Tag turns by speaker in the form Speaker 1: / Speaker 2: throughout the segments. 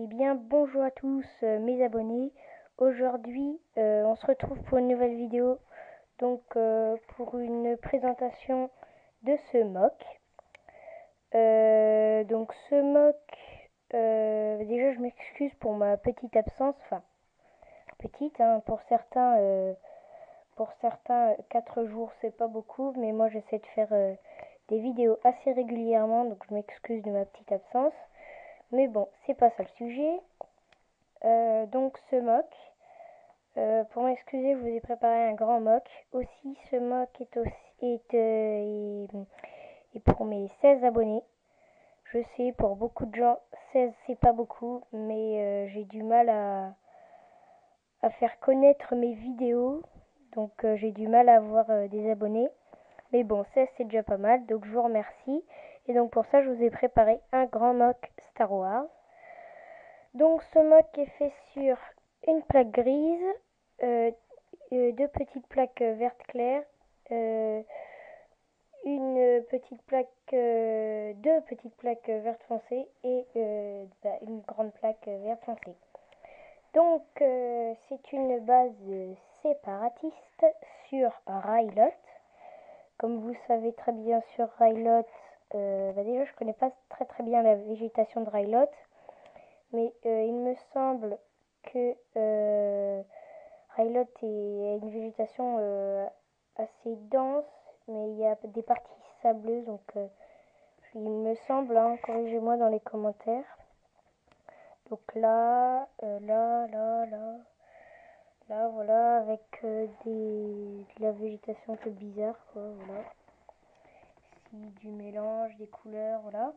Speaker 1: Eh bien, bonjour à tous mes abonnés. Aujourd'hui, on se retrouve pour une nouvelle vidéo, donc pour une présentation de ce mock. Donc ce mock, déjà je m'excuse pour ma petite absence, enfin petite, hein, pour certains 4 jours c'est pas beaucoup, mais moi j'essaie de faire des vidéos assez régulièrement, donc je m'excuse de ma petite absence. Mais bon, c'est pas ça le sujet. Donc ce mock, pour m'excuser, je vous ai préparé un grand mock. Aussi, ce mock est pour mes 16 abonnés. Je sais, pour beaucoup de gens, 16 c'est pas beaucoup, mais j'ai du mal à faire connaître mes vidéos. Donc j'ai du mal à avoir des abonnés. Mais bon, 16 c'est déjà pas mal, donc je vous remercie. Et donc pour ça, je vous ai préparé un grand mock Star Wars. Donc ce mock est fait sur une plaque grise, deux petites plaques vertes claires, deux petites plaques vertes foncées et une grande plaque verte foncée. Donc c'est une base séparatiste sur Rylot. Comme vous savez très bien sur Rylot, déjà je connais pas très bien la végétation de Rylot. Mais il me semble que Rylot a une végétation assez dense, mais il y a des parties sableuses, donc il me semble, hein, corrigez-moi dans les commentaires. Donc là, voilà, avec de la végétation un peu bizarre, quoi, voilà. Ici, du mélange, des couleurs, voilà.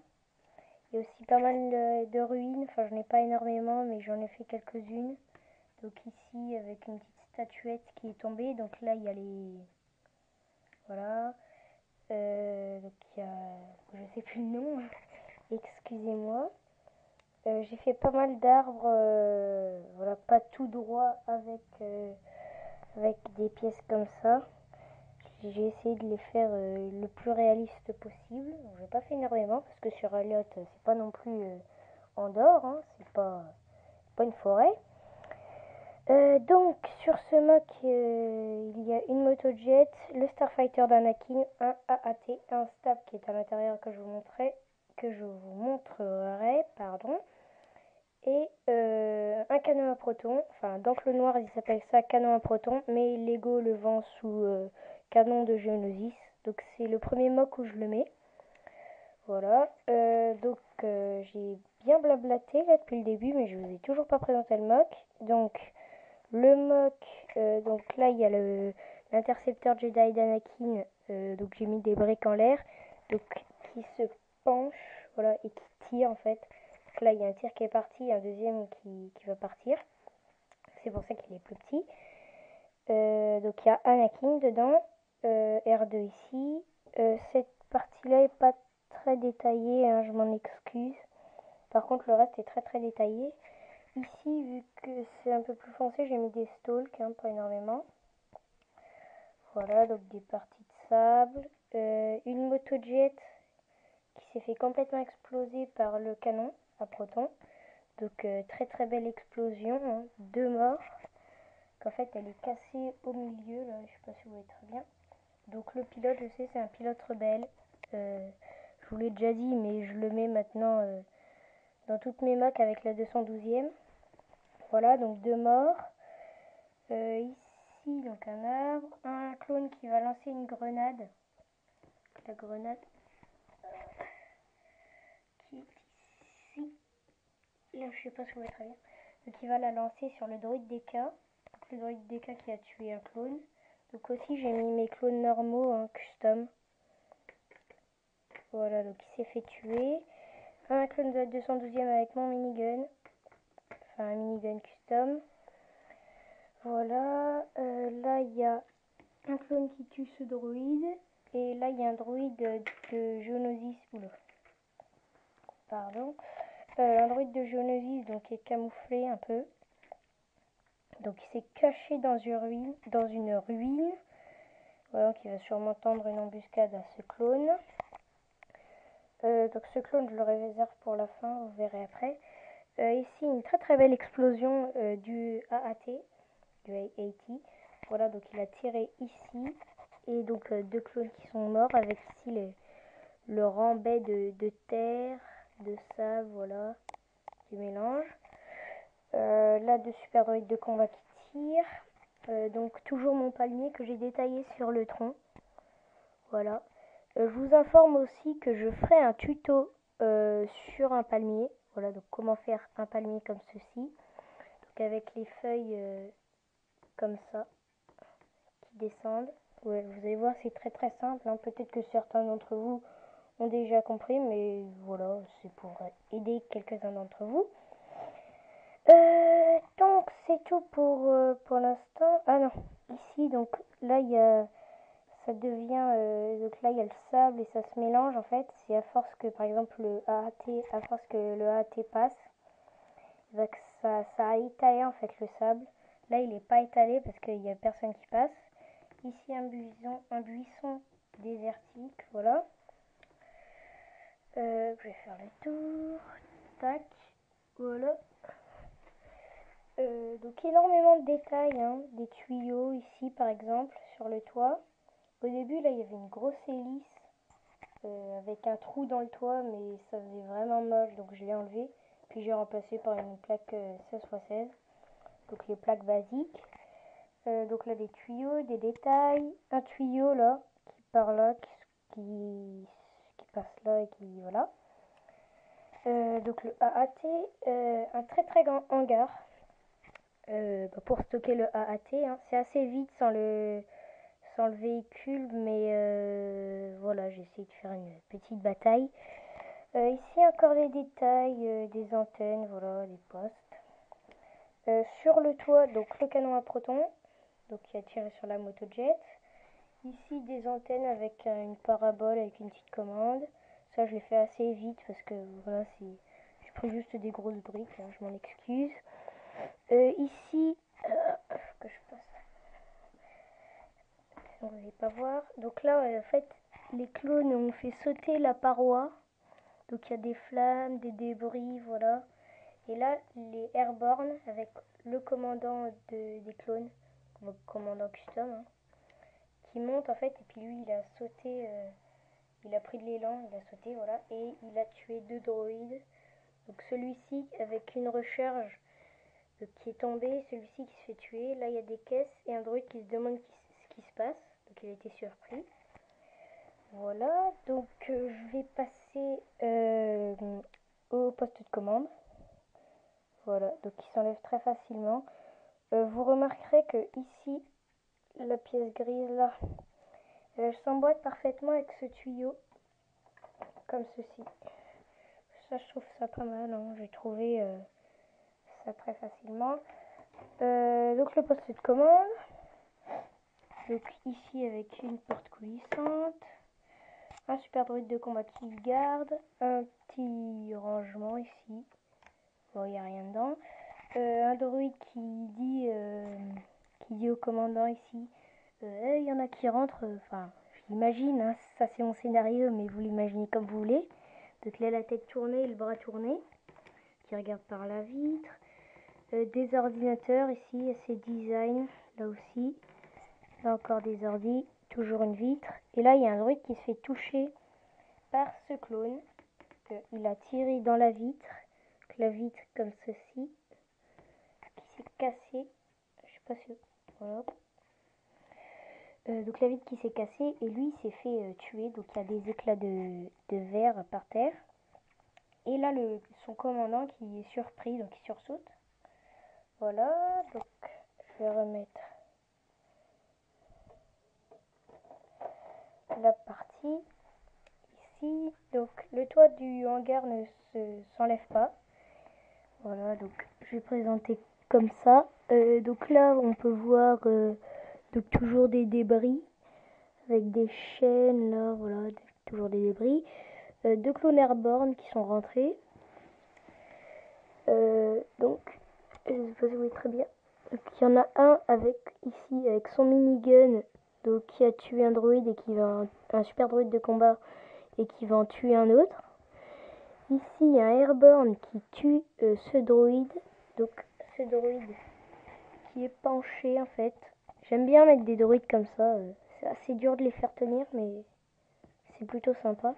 Speaker 1: Il y a aussi pas mal de ruines, enfin j'en ai pas énormément mais j'en ai fait quelques-unes. Donc ici avec une petite statuette qui est tombée, donc là il y a les... Voilà. Donc il y a... Je sais plus le nom, excusez-moi. J'ai fait pas mal d'arbres, voilà, pas tout droit avec des pièces comme ça. J'ai essayé de les faire le plus réaliste possible. J'ai pas fait énormément parce que sur Elliot c'est pas non plus en dehors, hein, c'est pas une forêt. Donc sur ce mock il y a une motojet, le Starfighter d'Anakin, un AAT, un stab qui est à l'intérieur que je vous montrerai, pardon, et un canon à proton. Enfin dans le noir il s'appelle ça canon à proton, mais Lego le vend sous canon de Geonosis. Donc c'est le premier mock où je le mets. Voilà, donc j'ai bien blablaté là depuis le début, mais je vous ai toujours pas présenté le mock. Donc le mock, donc là il y a l'intercepteur Jedi d'Anakin, donc j'ai mis des briques en l'air, donc qui se penche, voilà, et qui tire en fait. Donc là il y a un tir qui est parti, et un deuxième qui va partir. C'est pour ça qu'il est plus petit. Donc il y a Anakin dedans, R2 ici. Cette partie-là est pas très détaillée, hein, je m'en excuse. Par contre le reste est très détaillé. Ici, vu que c'est un peu plus foncé, j'ai mis des stalks, hein, pas énormément. Voilà, donc des parties de sable. Une motojet qui s'est fait complètement exploser par le canon à proton. Donc très belle explosion, hein, 2 morts. En fait, elle est cassée au milieu, là, je sais pas si vous voyez très bien. Donc le pilote, je sais, c'est un pilote rebelle. Je vous l'ai déjà dit, mais je le mets maintenant dans toutes mes mocks avec la 212e. Voilà, donc 2 morts. Ici, donc un arbre, un clone qui va lancer une grenade. La grenade qui est ici. Là, je sais pas si vous voyez très bien. Donc il va la lancer sur le droïde DK. Donc, le droïde DK qui a tué un clone. Donc aussi j'ai mis mes clones normaux, hein, custom. Voilà, donc il s'est fait tuer. Un clone de la 212e avec mon minigun. Enfin un minigun custom. Voilà, là il y a un clone qui tue ce droïde. Et là il y a un droïde de Geonosis. Oula. Pardon. Un droïde de Geonosis donc qui est camouflé un peu. Donc il s'est caché dans une ruine. Voilà, donc il va sûrement tendre une embuscade à ce clone. Donc ce clone je le réserve pour la fin, vous verrez après. Ici, une très très belle explosion du AAT, du AAT. Voilà, donc il a tiré ici. Et donc 2 clones qui sont morts avec ici le rambais de terre, de sable, voilà, du mélange. Là, 2 super droïdes de combat qui tirent. Donc toujours mon palmier que j'ai détaillé sur le tronc. Voilà. Je vous informe aussi que je ferai un tuto sur un palmier. Voilà, donc comment faire un palmier comme ceci. Donc avec les feuilles comme ça, qui descendent. Ouais, vous allez voir, c'est très très simple. Hein. Peut-être que certains d'entre vous ont déjà compris, mais voilà, c'est pour aider quelques-uns d'entre vous. Donc c'est tout pour l'instant. Ah non, ici, donc là, il y a... Ça devient, donc là il y a le sable et ça se mélange en fait. C'est à force que par exemple à force que le AAT passe, que ça a étalé en fait le sable. Là il n'est pas étalé parce qu'il n'y a personne qui passe. Ici un buisson désertique, voilà. Je vais faire le tour, tac, voilà. Donc énormément de détails, hein, des tuyaux ici par exemple sur le toit. Au début là il y avait une grosse hélice avec un trou dans le toit, mais ça faisait vraiment moche, donc je l'ai enlevé. Puis j'ai remplacé par une plaque 16x16, donc les plaques basiques. Donc là des tuyaux, des détails, un tuyau là qui part là, qui passe là et qui voilà. Donc le AAT, un très très grand hangar pour stocker le AAT. Hein. C'est assez vite sans le véhicule, mais voilà, j'ai essayé de faire une petite bataille. Ici encore des détails, des antennes, voilà, des postes. Sur le toit, donc le canon à protons, donc qui a tiré sur la motojet. Ici des antennes avec une parabole avec une petite commande. Ça je l'ai fait assez vite parce que voilà, j'ai pris juste des grosses briques, hein, je m'en excuse. Ici, que je passe. Vous n'allez pas voir. Donc là, en fait, les clones ont fait sauter la paroi. Donc il y a des flammes, des débris, voilà. Et là, les airborne avec le commandant des clones, le commandant custom, hein, qui monte en fait. Et puis lui, il a sauté, il a pris de l'élan, il a sauté, voilà. Et il a tué 2 droïdes. Donc celui-ci avec une recharge qui est tombé, celui-ci qui se fait tuer. Là, il y a des caisses et un droïde qui se demande ce qui se passe. Donc il a été surpris. Voilà, donc je vais passer au poste de commande. Voilà, donc il s'enlève très facilement. Vous remarquerez que ici, la pièce grise là, elle s'emboîte parfaitement avec ce tuyau, comme ceci. Ça, je trouve ça pas mal, hein. J'ai trouvé ça très facilement. Donc le poste de commande. Donc ici avec une porte coulissante. Un super droïde de combat qui garde. Un petit rangement ici. Bon, il n'y a rien dedans. Un droïde qui dit au commandant ici, il y en a qui rentrent, enfin, j'imagine, hein, ça c'est mon scénario, mais vous l'imaginez comme vous voulez. Donc là, la tête tournée et le bras tourné, qui regarde par la vitre. Des ordinateurs ici, assez design, là aussi. Là encore des ordis, toujours une vitre. Et là, il y a un droïde qui se fait toucher par ce clone. Il a tiré dans la vitre, la vitre comme ceci, qui s'est cassée. Je sais pas si... Voilà. Donc la vitre qui s'est cassée et lui il s'est fait tuer. Donc il y a des éclats de verre par terre. Et là son commandant qui est surpris, donc il sursaute. Voilà, donc je vais remettre la partie ici. Donc le toit du hangar ne s'enlève pas. Voilà, donc je vais présenter comme ça. Donc là on peut voir donc toujours des débris avec des chaînes là, voilà, toujours des débris. 2 clones airborne qui sont rentrés. Donc, je sais pas si vous voyez très bien. Donc, il y en a un avec son minigun, donc qui a tué un droïde et qui va un super droïde de combat et qui va en tuer un autre. Ici, il y a un airborne qui tue ce droïde. Donc, ce droïde qui est penché en fait. J'aime bien mettre des droïdes comme ça. C'est assez dur de les faire tenir, mais c'est plutôt sympa.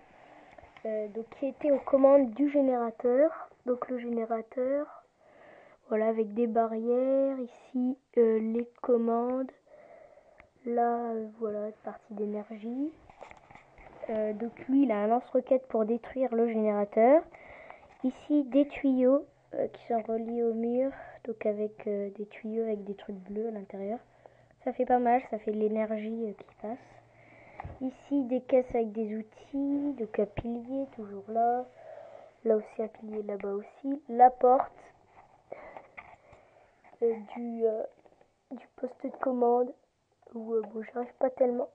Speaker 1: Donc, qui était aux commandes du générateur. Donc, le générateur, voilà, avec des barrières. Ici, les commandes. Là, voilà, partie d'énergie. Donc lui, il a un lance-roquette pour détruire le générateur. Ici, des tuyaux qui sont reliés au mur, donc avec des tuyaux avec des trucs bleus à l'intérieur. Ça fait pas mal, ça fait de l'énergie qui passe. Ici, des caisses avec des outils, donc un pilier toujours là. Là aussi un pilier, là-bas aussi. La porte du poste de commande. Où bon, j'arrive pas tellement.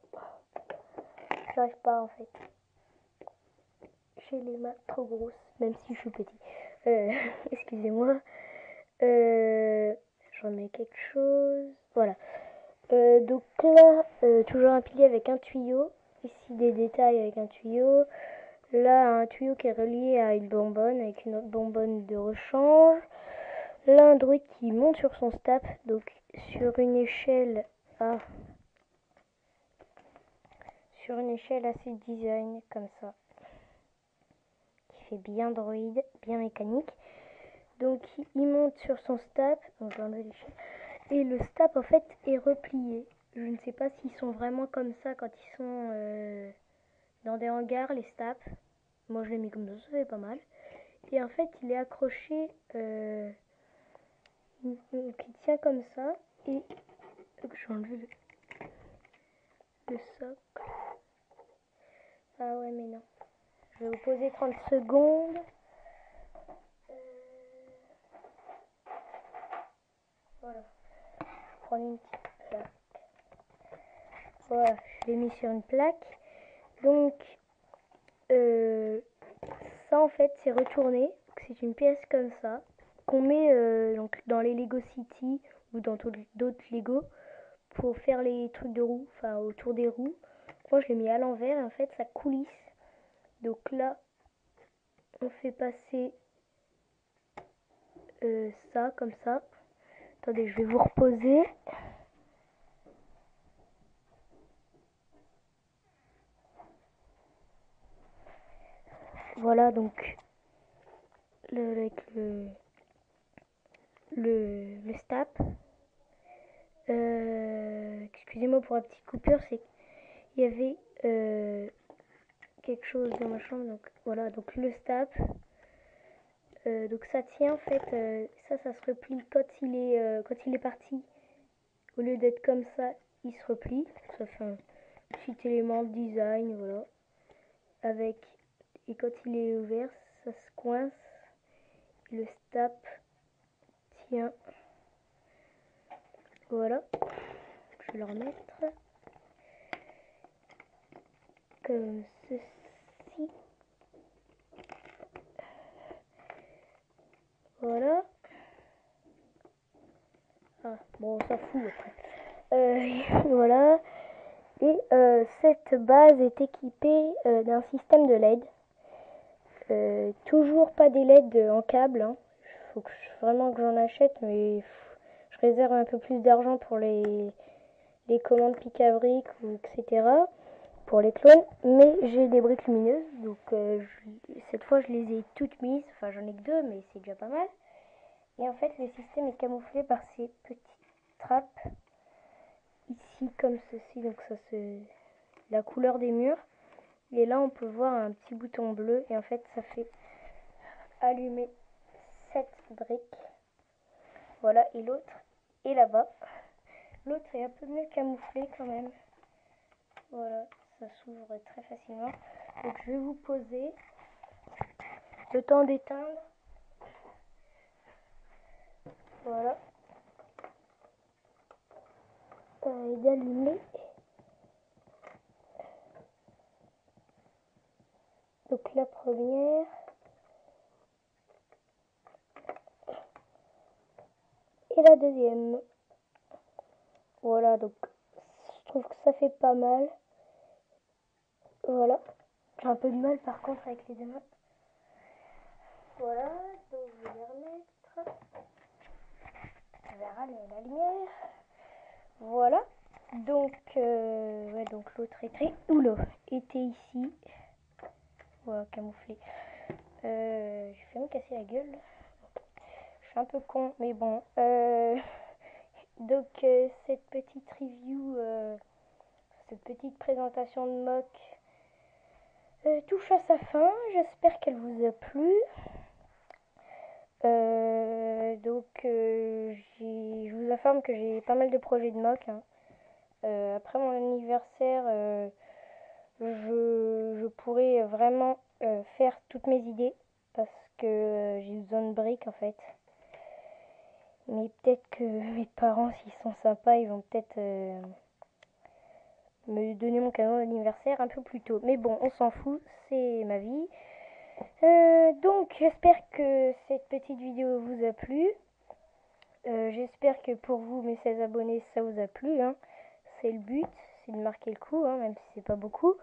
Speaker 1: J'arrive pas en fait. J'ai les mains trop grosses, même si je suis petit. Excusez-moi. J'en mets quelque chose. Voilà. Donc là, toujours un pilier avec un tuyau. Ici, des détails avec un tuyau. Là, un tuyau qui est relié à une bonbonne avec une autre bonbonne de rechange. Là, un droïde qui monte sur son stap. Donc, sur une échelle à... Sur une échelle assez design, comme ça. Qui fait bien droïde, bien mécanique. Donc, il monte sur son stap. Donc, je vais enlever l'échelle. Et le stap en fait est replié. Je ne sais pas s'ils sont vraiment comme ça quand ils sont dans des hangars, les staps. Moi je l'ai mis comme ça, ça fait pas mal. Et en fait il est accroché, qui tient comme ça. Et j'ai enlevé le socle. Ah ouais mais non. Je vais vous poser 30 secondes. Voilà. Je vais prendre une petite plaque. Voilà, je l'ai mis sur une plaque. Donc ça en fait c'est retourné, c'est une pièce comme ça qu'on met donc dans les Lego City ou dans d'autres Lego pour faire les trucs de roues, enfin autour des roues. Moi je l'ai mis à l'envers et en fait ça coulisse. Donc là on fait passer ça comme ça. Attendez, je vais vous reposer. Voilà donc avec le stap. Excusez-moi pour la petite coupure, c'est qu'il y avait quelque chose dans ma chambre, donc voilà, donc le stap. Donc ça tient en fait, ça se replie quand il est parti. Au lieu d'être comme ça, il se replie. Ça fait un petit élément de design, voilà. Avec, et quand il est ouvert, ça se coince. Le stap tient. Voilà. Je vais le remettre. Comme ceci. Voilà. Ah, bon, on s'en fout après. Voilà. Et cette base est équipée d'un système de LED. Toujours pas des LED en câble. Hein. Faut vraiment que j'en achète, mais je réserve un peu plus d'argent pour les commandes pic à briques, etc. Pour les clones. Mais j'ai des briques lumineuses, donc cette fois je les ai toutes mises. Enfin, j'en ai que deux, mais c'est déjà pas mal. Et en fait, le système est camouflé par ces petites trappes ici, comme ceci. Donc ça c'est la couleur des murs. Et là, on peut voir un petit bouton bleu. Et en fait, ça fait allumer cette brique. Voilà. Et l'autre est là-bas. L'autre est un peu mieux camouflé quand même. Voilà. Ça s'ouvre très facilement. Donc, je vais vous poser le temps d'éteindre. Voilà. Et d'allumer. Donc, la première. Et la deuxième. Voilà, donc je trouve que ça fait pas mal. Voilà. J'ai un peu de mal par contre avec les deux mains. Voilà, donc je vais les remettre. On verra la lumière. Voilà. Donc, ouais, donc l'autre était ici. Voilà, camouflé. Je vais me casser la gueule. Je suis un peu con, mais bon. Donc, cette petite review, cette petite présentation de mock touche à sa fin. J'espère qu'elle vous a plu. Je vous informe que j'ai pas mal de projets de mock. Hein. Après mon anniversaire, je pourrais vraiment faire toutes mes idées parce que j'ai besoin de briques en fait. Mais peut-être que mes parents, s'ils sont sympas, ils vont peut-être me donner mon cadeau d'anniversaire un peu plus tôt. Mais bon, on s'en fout, c'est ma vie. Donc j'espère que cette petite vidéo vous a plu. J'espère que pour vous, mes 16 abonnés, ça vous a plu. Hein. C'est le but, c'est de marquer le coup, hein, même si c'est pas beaucoup.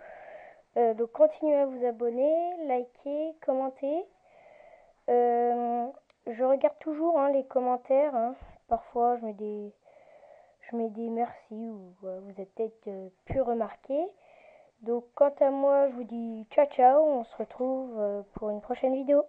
Speaker 1: Donc continuez à vous abonner, liker, commenter. Je regarde toujours hein, les commentaires. Hein. Parfois, je mets des merci ou vous êtes peut-être pu remarquer. Donc, quant à moi, je vous dis ciao ciao. On se retrouve pour une prochaine vidéo.